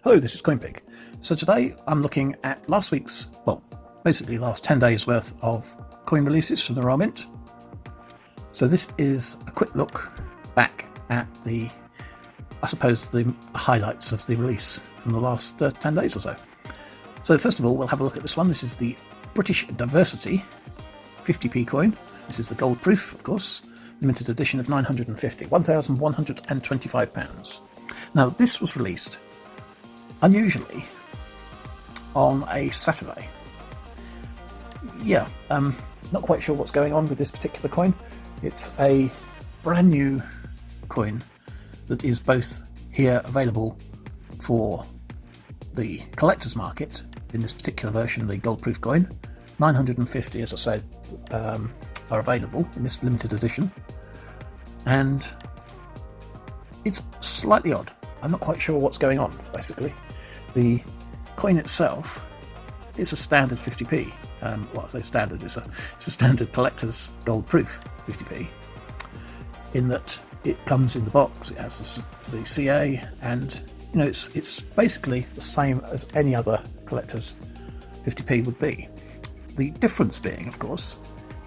Hello, this is CoinPig. So today I'm looking at last week's, well, basically last 10 days worth of coin releases from the Royal Mint. So this is a quick look back at the, I suppose, the highlights of the release from the last 10 days or so. So first of all, we'll have a look at this one. This is the British Diversity 50p coin. This is the gold proof, of course, limited edition of 950, £1,125. Now this was released unusually on a Saturday. Yeah, not quite sure what's going on with this particular coin. It's a brand new coin that is both here available for the collector's market in this particular version, the gold proof coin. 950, as I said, are available in this limited edition, and it's slightly odd. I'm not quite sure what's going on, basically. The coin itself is a standard 50p. Well, I say standard, it's a standard collector's gold proof 50p, in that it comes in the box, it has the CA, and you know, it's basically the same as any other collector's 50p would be. The difference being, of course,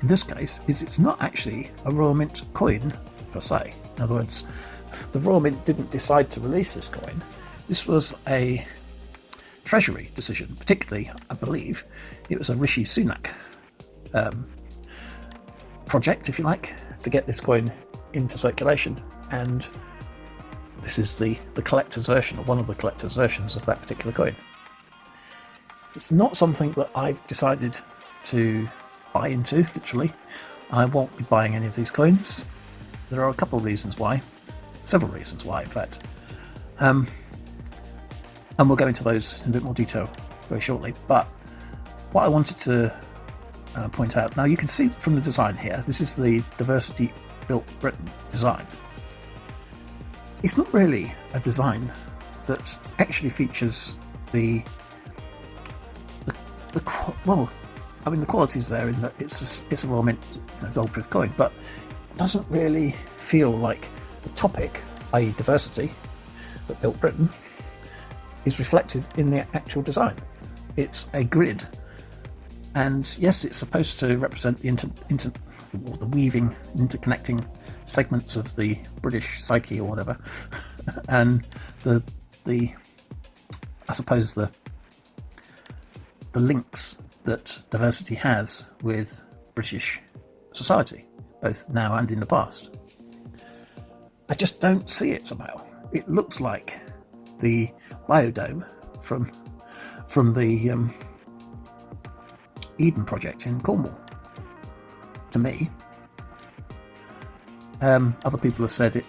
in this case, is it's not actually a Royal Mint coin per se. In other words, the Royal Mint didn't decide to release this coin. This was a Treasury decision. Particularly, I believe, it was a Rishi Sunak project, if you like, to get this coin into circulation. And this is the collector's version, or one of the collector's versions of that particular coin. It's not something that I've decided to buy into, literally. I won't be buying any of these coins. There are a couple of reasons why. Several reasons why, in fact. And we'll go into those in a bit more detail very shortly. But what I wanted to point out, now you can see from the design here, this is the Diversity Built Britain design. It's not really a design that actually features the quality's there in that it's a Royal Mint, gold proof coin, but it doesn't really feel like the topic, i.e. diversity, that built Britain, is reflected in the actual design. It's a grid, and yes, it's supposed to represent the weaving, interconnecting segments of the British psyche or whatever, and the I suppose the links that diversity has with British society, both now and in the past. I just don't see it somehow. It looks like the biodome from the Eden project in Cornwall, to me. Other people have said it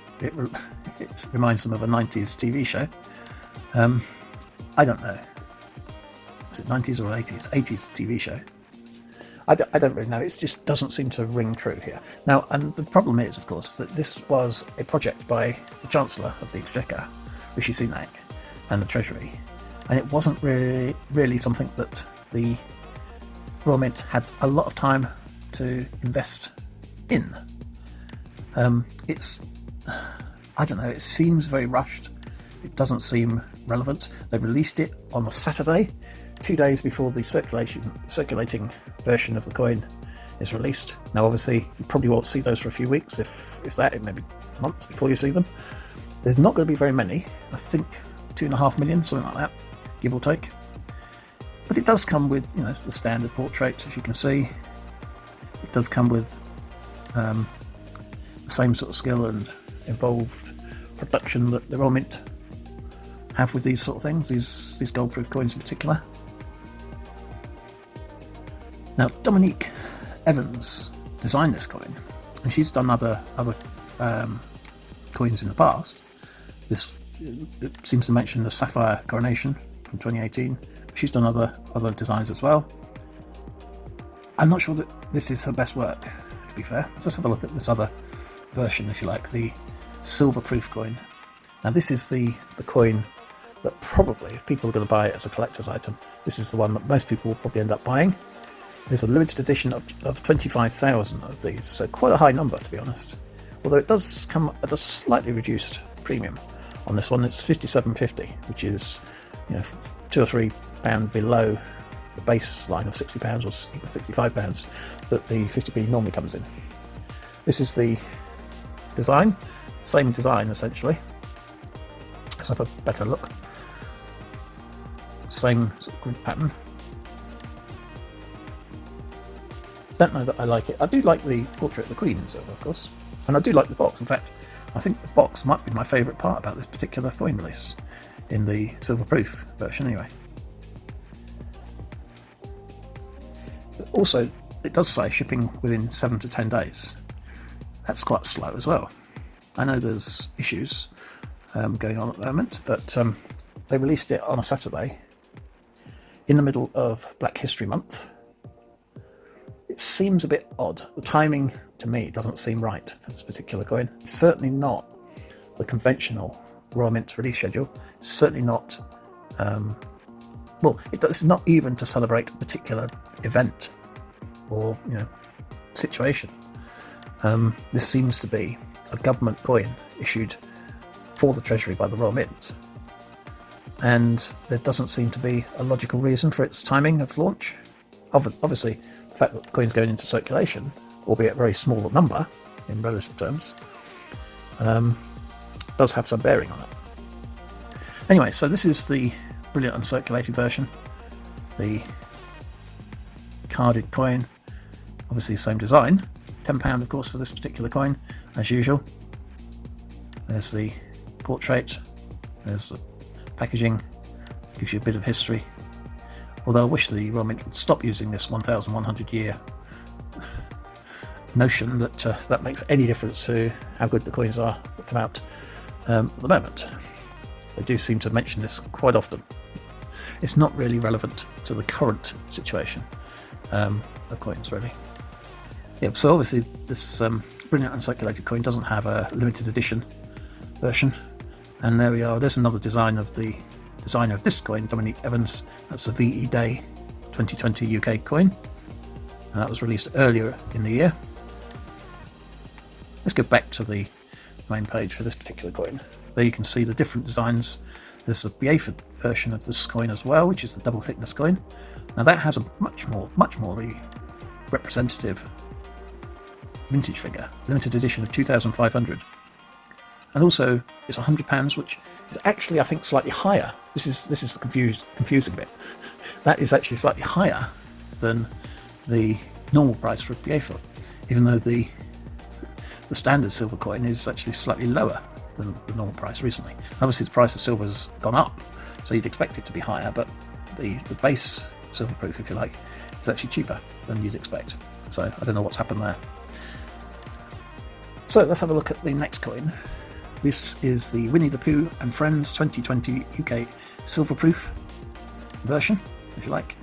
reminds them of a 90s TV show. I don't know. Was it 90s or 80s? 80s TV show. I don't really know. It just doesn't seem to ring true here. Now, and the problem is, of course, that this was a project by the Chancellor of the Exchequer, Rishi Sunak, and the Treasury, and it wasn't really something that the Royal Mint had a lot of time to invest in. I don't know, it seems very rushed. It doesn't seem relevant. They released it on a Saturday, 2 days before the circulating version of the coin is released. Now, obviously, you probably won't see those for a few weeks, if that, it may be months before you see them. There's not going to be very many. I think 2.5 million, something like that, give or take. But it does come with, the standard portrait, as you can see. It does come with the same sort of skill and involved production that the Royal Mint have with these sort of things, these gold proof coins in particular. Now, Dominique Evans designed this coin, and she's done other coins in the past. This it seems to mention the Sapphire Coronation from 2018. She's done other designs as well. I'm not sure that this is her best work, to be fair. Let's just have a look at this other version, if you like, the silver proof coin. Now, this is the coin that probably, if people are going to buy it as a collector's item, this is the one that most people will probably end up buying. There's a limited edition of 25,000 of these, so quite a high number, to be honest. Although it does come at a slightly reduced premium on this one. It's 57.50, which is you know, £2 or £3 below the baseline of £60 or even £65 that the 50p normally comes in. This is the design, same design essentially. Let's have a better look. Same sort of grid pattern. Don't know that I like it. I do like the portrait of the Queen in silver, of course, and I do like the box. In fact, I think the box might be my favourite part about this particular coin release, in the silver proof version anyway. But also, it does say shipping within 7 to 10 days. That's quite slow as well. I know there's issues going on at the moment, but they released it on a Saturday in the middle of Black History Month. It seems a bit odd. The timing, to me, doesn't seem right for this particular coin. It's certainly not the conventional Royal Mint release schedule. It's certainly not, well, it's not even to celebrate a particular event or, you know, situation. This seems to be a government coin issued for the Treasury by the Royal Mint, and there doesn't seem to be a logical reason for its timing of launch. Obviously, the fact that the coin's going into circulation, albeit a very small number in relative terms, does have some bearing on it. Anyway, so this is the brilliant uncirculated version, the carded coin, obviously the same design, £10 of course for this particular coin, as usual. There's the portrait, there's the packaging, gives you a bit of history, although I wish the Royal Mint would stop using this 1,100 year notion that that makes any difference to how good the coins are that come out at the moment. They do seem to mention this quite often. It's not really relevant to the current situation of coins, really. Yeah, so obviously this brilliant uncirculated coin doesn't have a limited edition version, and there we are. There's another design of the designer of this coin, Dominique Evans. That's the VE Day 2020 UK coin, and that was released earlier in the year. Let's go back to the main page for this particular coin. There you can see the different designs. There's the Biaford version of this coin as well, which is the double thickness coin. Now that has a much more representative vintage figure, limited edition of 2,500, and also it's £100, which is actually, I think, slightly higher. This is the confusing bit. That is actually slightly higher than the normal price for a Biaford, even though the standard silver coin is actually slightly lower than the normal price recently. Obviously the price of silver has gone up, so you'd expect it to be higher, but the base silver proof, if you like, is actually cheaper than you'd expect. So I don't know what's happened there. So let's have a look at the next coin. This is the Winnie the Pooh and Friends 2020 UK silver proof version, if you like,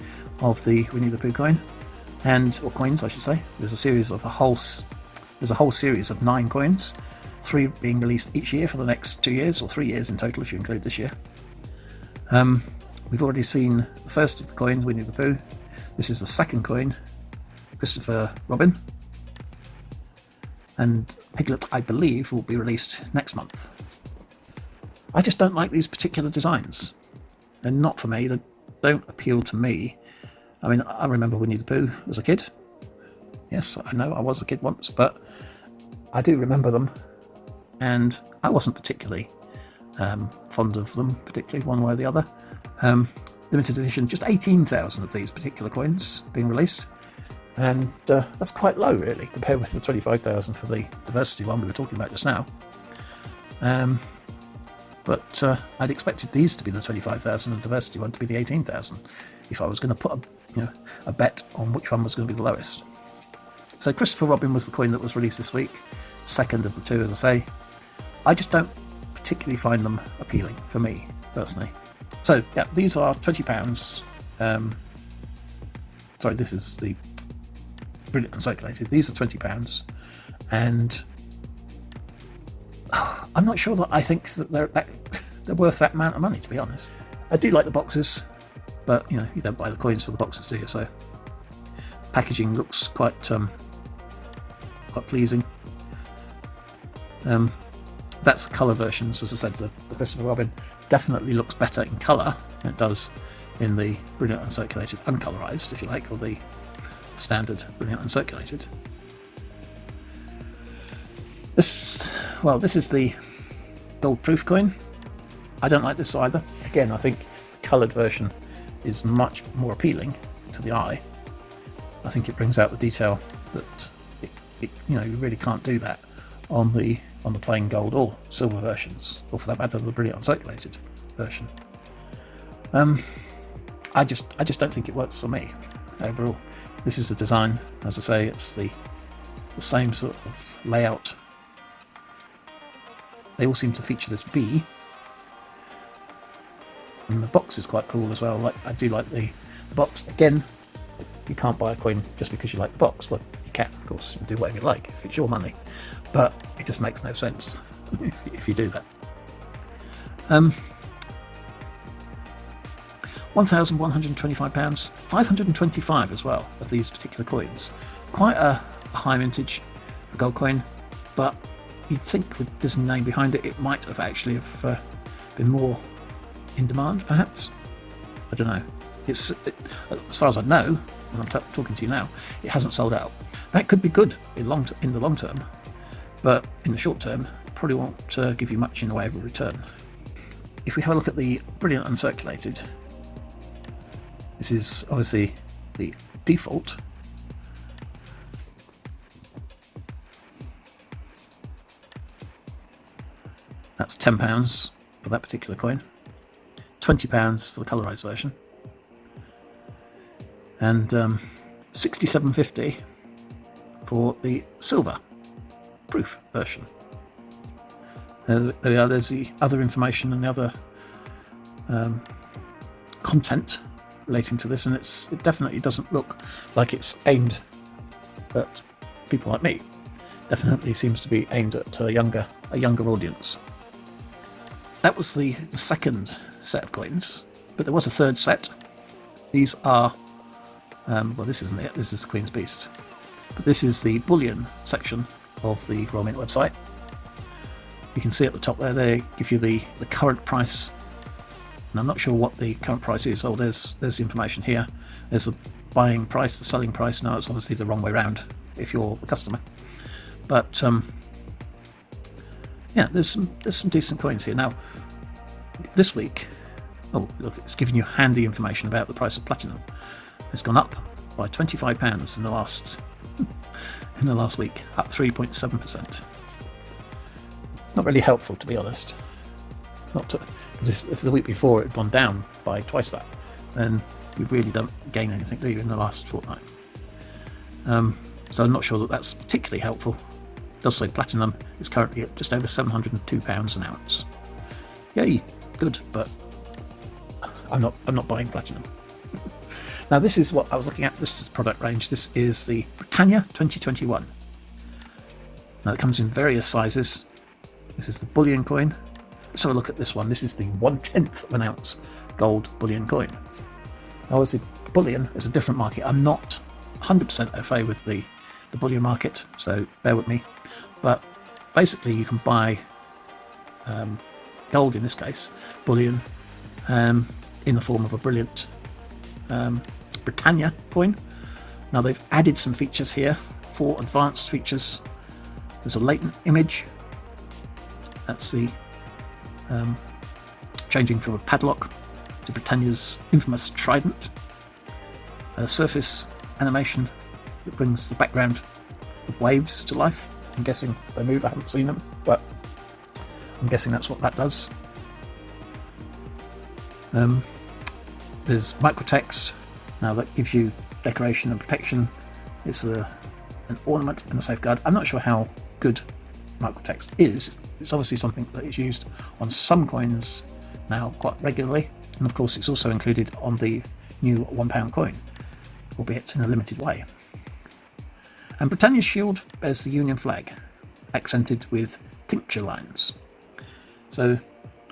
of the Winnie the Pooh coin, or coins I should say. There's a whole series of 9 coins, 3 being released each year for the next 2 years, or 3 years in total if you include this year. We've already seen the first of the coins, Winnie the Pooh. This is the second coin, Christopher Robin. And Piglet, I believe, will be released next month. I just don't like these particular designs. They're not for me, they don't appeal to me. I mean, I remember Winnie the Pooh as a kid. Yes, I know I was a kid once, but I do remember them, and I wasn't particularly fond of them, particularly one way or the other. Limited edition, just 18,000 of these particular coins being released, and that's quite low really compared with the 25,000 for the diversity one we were talking about just now. But I'd expected these to be the 25,000 and the diversity one to be the 18,000 if I was going to put a bet on which one was going to be the lowest. So Christopher Robin was the coin that was released this week, second of the 2, as I say. I just don't particularly find them appealing for me personally. So yeah, these are £20. Sorry, this is the brilliant uncirculated. These are £20, and I'm not sure that I think that they're worth that amount of money, to be honest. I do like the boxes, but you don't buy the coins for the boxes, do you? So packaging looks quite pleasing. That's colour versions, as I said. The Christopher Robin definitely looks better in colour than it does in the brilliant uncirculated uncolorized, if you like, or the standard brilliant uncirculated. This is the gold proof coin. I don't like this either. Again, I think the coloured version is much more appealing to the eye. I think it brings out the detail that you really can't do that on the plain gold or silver versions, or for that matter, the brilliant uncirculated version. I just don't think it works for me overall. This is the design, as I say, it's the same sort of layout. They all seem to feature this B, and the box is quite cool as well. I do like the box. Again, you can't buy a coin just because you like the box. Well, you can, of course, you can do whatever you like if it's your money, but it just makes no sense if you do that. £1,125, 525 as well of these particular coins. Quite a high vintage for gold coin, but you'd think with this name behind it, it might have actually have been more in demand, perhaps. I don't know. As far as I know, when I'm talking to you now, it hasn't sold out. That could be good in the long term, but in the short term, it probably won't give you much in the way of a return. If we have a look at the brilliant uncirculated, this is obviously the default. That's £10 for that particular coin, £20 for the colorized version, and £67.50 for the silver proof version. There's the other information and the other content relating to this, and it definitely doesn't look like it's aimed at people like me. Definitely seems to be aimed at a younger audience. That was the second set of coins, but there was a third set. These are well, this isn't it, this is the Queen's Beast, but this is the bullion section of the Royal Mint website. You can see at the top there, they give you the current price, and I'm not sure what the current price is. Oh, there's the information here. There's the buying price, the selling price. Now it's obviously the wrong way around if you're the customer, but yeah, there's some decent coins here. Now this week, oh look, it's giving you handy information about the price of platinum. It's gone up by £25 in the last week, up 3.7%. Not really helpful, to be honest. Because if the week before it had gone down by twice that, then you really don't gain anything, do you, in the last fortnight? So I'm not sure that that's particularly helpful. It does say platinum is currently at just over £702 an ounce. Yay, good, but I'm not buying platinum. Now this is what I was looking at. This is the product range. This is the Britannia 2021. Now it comes in various sizes. This is the bullion coin. Let's have a look at this one. This is the 1/10 of an ounce gold bullion coin. Now obviously bullion is a different market. I'm not 100% au fait with the bullion market, so bear with me. But basically you can buy gold, in this case, bullion, in the form of a brilliant Britannia coin. Now they've added some features here, 4 advanced features. There's a latent image. That's the changing from a padlock to Britannia's infamous trident. A surface animation that brings the background of waves to life. I'm guessing they move, I haven't seen them, but I'm guessing that's what that does. There's microtext. Now that gives you decoration and protection. It's an ornament and a safeguard. I'm not sure how good microtext is. It's obviously something that is used on some coins now quite regularly, and of course it's also included on the new £1 coin, albeit in a limited way. And Britannia's shield bears the Union flag, accented with tincture lines. So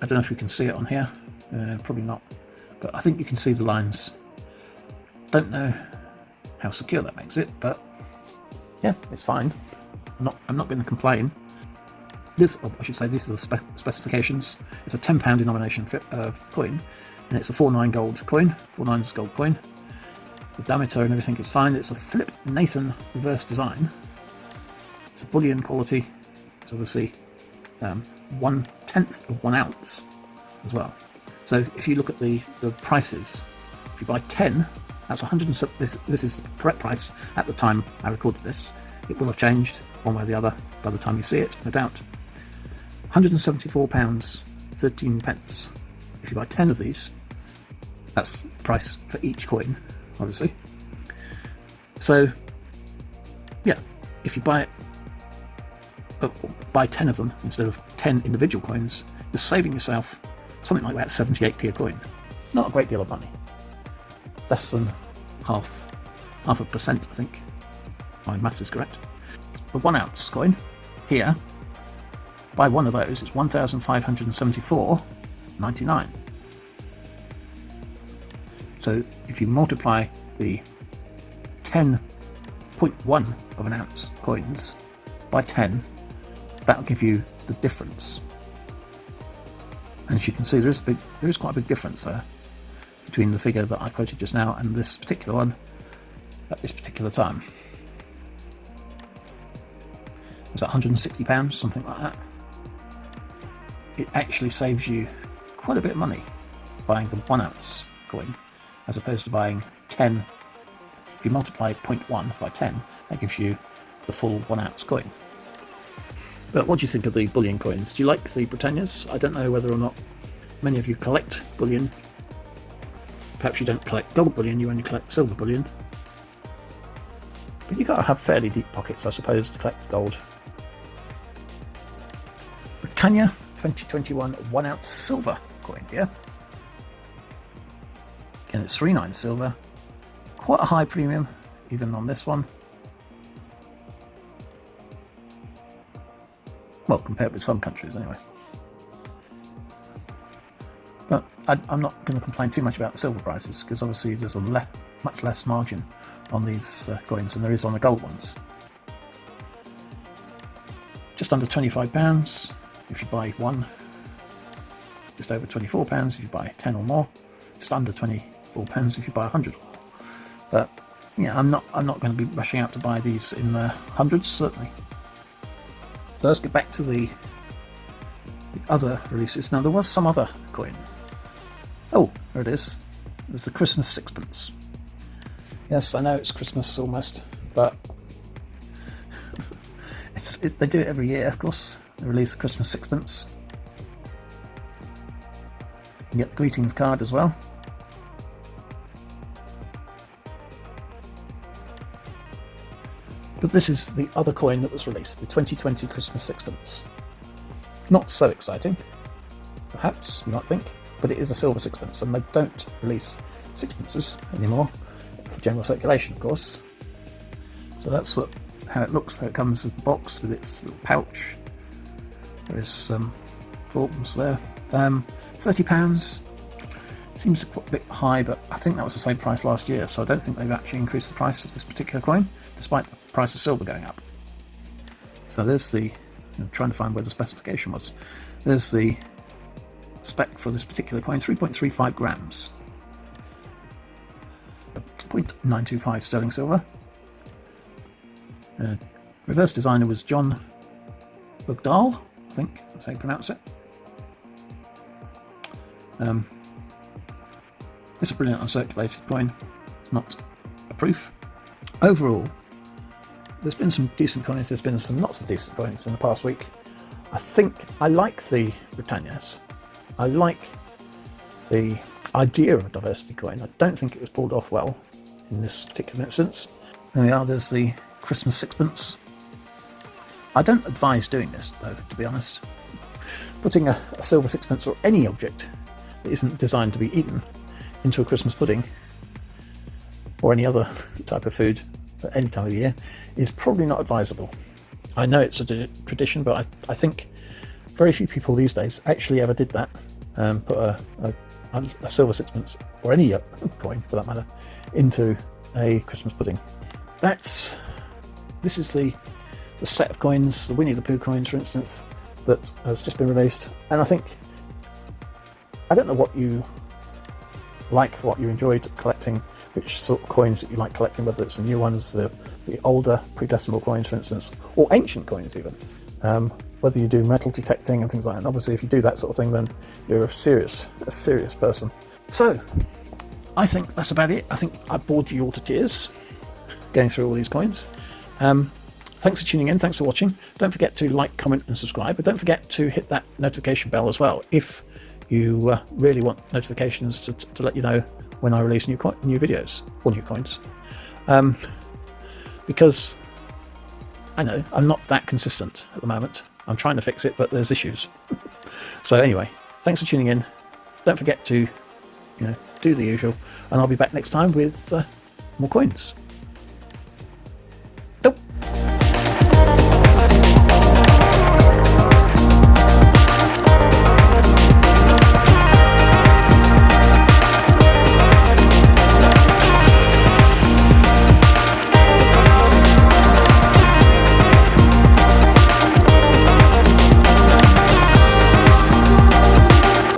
I don't know if you can see it on here, probably not, but I think you can see the lines. Don't know how secure that makes it, but yeah, it's fine. I'm not going to complain. This, or I should say, these are the specifications. It's a £10 denomination of coin. And it's a 4.9 gold coin, 4.9 gold coin. The diameter and everything is fine. It's a Philip Nathan reverse design. It's a bullion quality. It's obviously 1/10 of 1 ounce as well. So if you look at the prices, if you buy 10, that's 107. This is the correct price at the time I recorded this. It will have changed one way or the other by the time you see it, no doubt. £174, 13 pence. If you buy 10 of these, that's the price for each coin, obviously. So, yeah, if you buy 10 of them instead of 10 individual coins, you're saving yourself something like that 78p a coin. Not a great deal of money. Less than half a percent, I think. My maths is correct. The 1 ounce coin here, buy one of those, it's £1,574.99. So if you multiply the 10.1 of an ounce coins by 10, that'll give you the difference. And as you can see, there is quite a big difference there between the figure that I quoted just now and this particular one at this particular time. It's £160, something like that. It actually saves you quite a bit of money buying the 1 ounce coin as opposed to buying 10. If you multiply 0.1 by 10, that gives you the full 1 ounce coin. But what do you think of the bullion coins? Do you like the Britannias? I don't know whether or not many of you collect bullion. Perhaps you don't collect gold bullion, you only collect silver bullion. But you've got to have fairly deep pockets, I suppose, to collect gold. Britannia 2021 1 ounce silver coin here. Again, it's 3.9 silver. Quite a high premium, even on this one. Well, compared with some countries anyway. But I'm not going to complain too much about the silver prices, because obviously there's a much less margin on these coins than there is on the gold ones. Just under £25 if you buy one. Just over £24 if you buy 10 or more. Just under £24 if you buy 100 or more. But yeah, I'm not going to be rushing out to buy these in the hundreds, certainly. So let's get back to the other releases. Now there was some other coin. Oh, there it is. It was the Christmas sixpence. Yes, I know it's Christmas almost, but they do it every year, of course. They release a Christmas sixpence. You can get the greetings card as well. But this is the other coin that was released, the 2020 Christmas sixpence. Not so exciting, perhaps, you might think, but it is a silver sixpence, and they don't release sixpences anymore for general circulation, of course. So that's how it looks. How it comes with the box with its little pouch. There is some forms there. £30 seems a bit high, but I think that was the same price last year, so I don't think they've actually increased the price of this particular coin, despite the price of silver going up. So there's the, trying to find where the specification was. There's the spec for this particular coin, 3.35 grams. 0.925 sterling silver. Reverse designer was John Bugdahl, I think that's how you pronounce it. It's a brilliant uncirculated coin. It's not a proof. Overall, there's been some decent coins, there's been some not so decent coins in the past week. I think I like the Britannias. I like the idea of a diversity coin. I don't think it was pulled off well in this particular instance. There we are, there's the Christmas sixpence. I don't advise doing this though, to be honest. Putting a silver sixpence or any object that isn't designed to be eaten into a Christmas pudding or any other type of food at any time of the year is probably not advisable. I know it's a tradition, but I think very few people these days actually ever did that. Put a silver sixpence, or any coin for that matter, into a Christmas pudding. This is the set of coins, the Winnie the Pooh coins, for instance, that has just been released. And I don't know what you like what you enjoyed collecting, which sort of coins that you like collecting, whether it's the new ones, the older pre-decimal coins, for instance, or ancient coins even. Whether you do metal detecting and things like that. And obviously, if you do that sort of thing, then you're a serious person. So, I think that's about it. I think I bored you all to tears going through all these coins. Thanks for tuning in. Thanks for watching. Don't forget to like, comment, and subscribe. But don't forget to hit that notification bell as well if you really want notifications to let you know when I release new videos or new coins. Because I know I'm not that consistent at the moment. I'm trying to fix it, but there's issues. So anyway, thanks for tuning in. Don't forget to, do the usual, and I'll be back next time with more coins. Nope.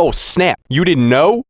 Oh snap, you didn't know?